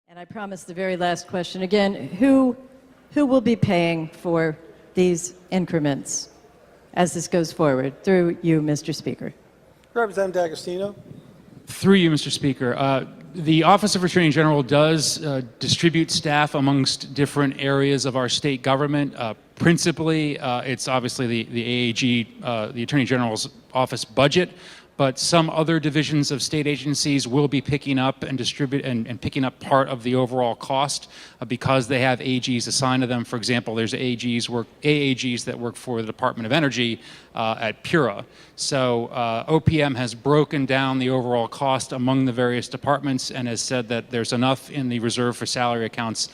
And I promise the very last question again, who will be paying for these increments as this goes forward? Through you, Mr. Speaker. Representative D'Agostino. Through you, Mr. Speaker. The Office of Attorney General does distribute staff amongst different areas of our state government. Principally, it's obviously the AAG, the Attorney General's office budget, but some other divisions of state agencies will be picking up and picking up part of the overall cost because they have AGs assigned to them. For example, there's AAGs that work for the Department of Energy at PURA. So OPM has broken down the overall cost among the various departments and has said that there's enough in the reserve for salary accounts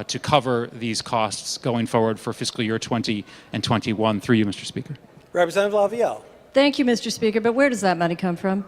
to cover these costs going forward for fiscal year 20 and 21. Through you, Mr. Speaker. Representative Lavielle. Thank you, Mr. Speaker, but where does that money come from?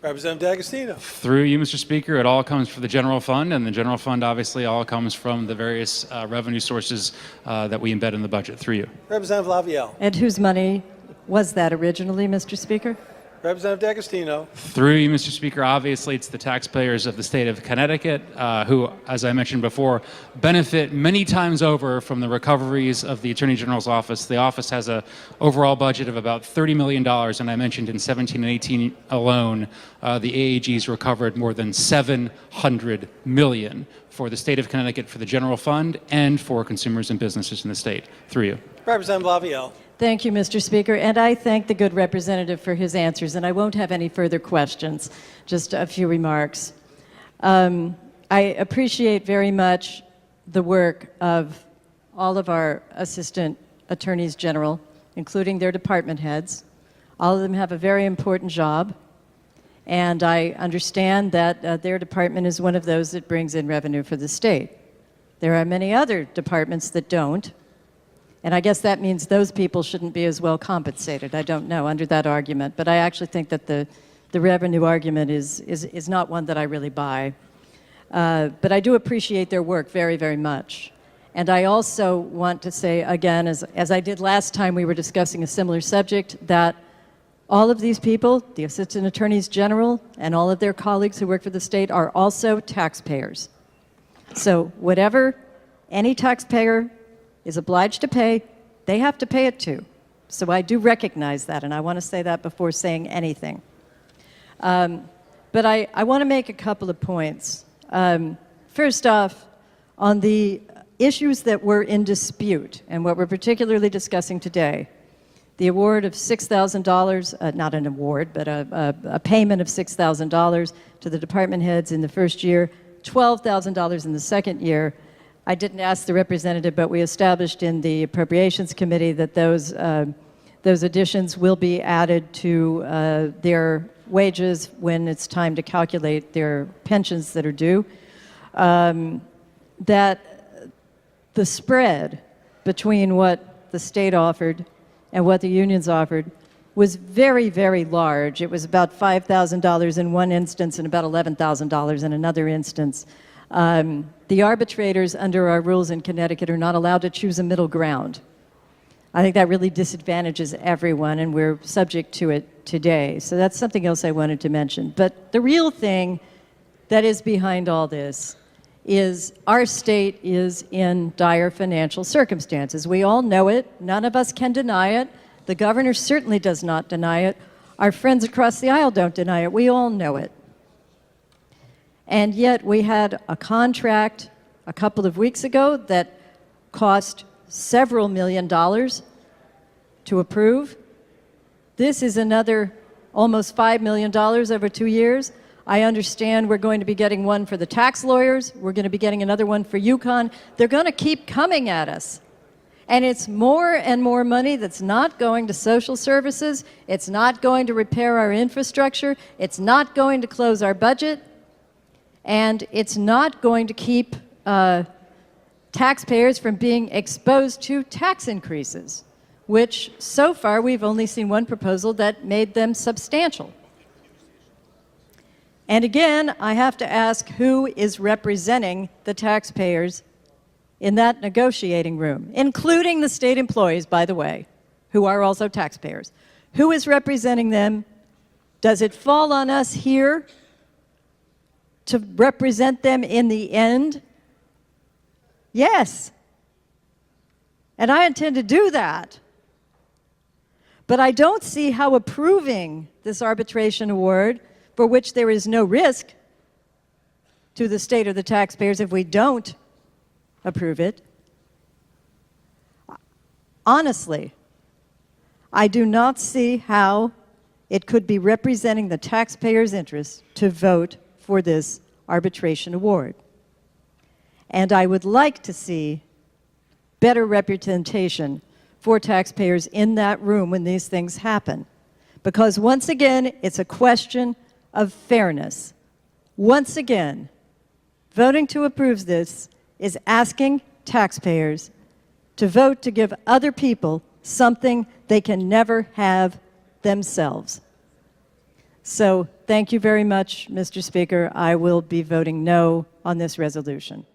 Representative D'Agostino. Through you, Mr. Speaker, it all comes from the general fund, and the general fund obviously all comes from the various revenue sources that we embed in the budget. Through you. Representative Lavielle. And whose money was that originally, Mr. Speaker? Representative D'Agostino. Through you, Mr. Speaker, obviously it's the taxpayers of the state of Connecticut who, as I mentioned before, benefit many times over from the recoveries of the Attorney General's office. The office has an overall budget of about $30 million, and I mentioned in 17 and 18 alone, the AAGs recovered more than $700 million for the state of Connecticut, for the general fund, and for consumers and businesses in the state. Through you. Representative Lavielle. Thank you, Mr. Speaker, and I thank the good representative for his answers, and I won't have any further questions, just a few remarks. I appreciate very much the work of all of our assistant attorneys general, including their department heads. All of them have a very important job, and I understand that their department is one of those that brings in revenue for the state. There are many other departments that don't. And I guess that means those people shouldn't be as well compensated. I don't know, under that argument. But I actually think that the revenue argument is not one that I really buy. But I do appreciate their work very, very much. And I also want to say, again, as I did last time we were discussing a similar subject, that all of these people, the Assistant Attorneys General and all of their colleagues who work for the state, are also taxpayers. So whatever any taxpayer is obliged to pay, they have to pay it too. So I do recognize that, and I want to say that before saying anything. But I want to make a couple of points. First off, on the issues that were in dispute, and what we're particularly discussing today, the award of $6,000, not an award, but a payment of $6,000 to the department heads in the first year, $12,000 in the second year. I didn't ask the representative, but we established in the Appropriations Committee that those additions will be added to their wages when it's time to calculate their pensions that are due. That the spread between what the state offered and what the unions offered was very, very large. It was about $5,000 in one instance and about $11,000 in another instance. The arbitrators under our rules in Connecticut are not allowed to choose a middle ground. I think that really disadvantages everyone, and we're subject to it today. So that's something else I wanted to mention. But the real thing that is behind all this is our state is in dire financial circumstances. We all know it. None of us can deny it. The governor certainly does not deny it. Our friends across the aisle don't deny it. We all know it. And yet we had a contract a couple of weeks ago that cost several million dollars to approve. This is another almost $5 million over 2 years. I understand we're going to be getting one for the tax lawyers. We're going to be getting another one for UConn. They're going to keep coming at us. And it's more and more money that's not going to social services. It's not going to repair our infrastructure. It's not going to close our budget. And it's not going to keep taxpayers from being exposed to tax increases, which so far we've only seen one proposal that made them substantial. And again, I have to ask, who is representing the taxpayers in that negotiating room, including the state employees, by the way, who are also taxpayers? Who is representing them? Does it fall on us here to represent them in the end? Yes. And I intend to do that. But I don't see how approving this arbitration award, for which there is no risk to the state or the taxpayers if we don't approve it, honestly, I do not see how it could be representing the taxpayers' interests to vote for this arbitration award. And I would like to see better representation for taxpayers in that room when these things happen. Because once again, it's a question of fairness. Once again, voting to approve this is asking taxpayers to vote to give other people something they can never have themselves. So thank you very much, Mr. Speaker. I will be voting no on this resolution.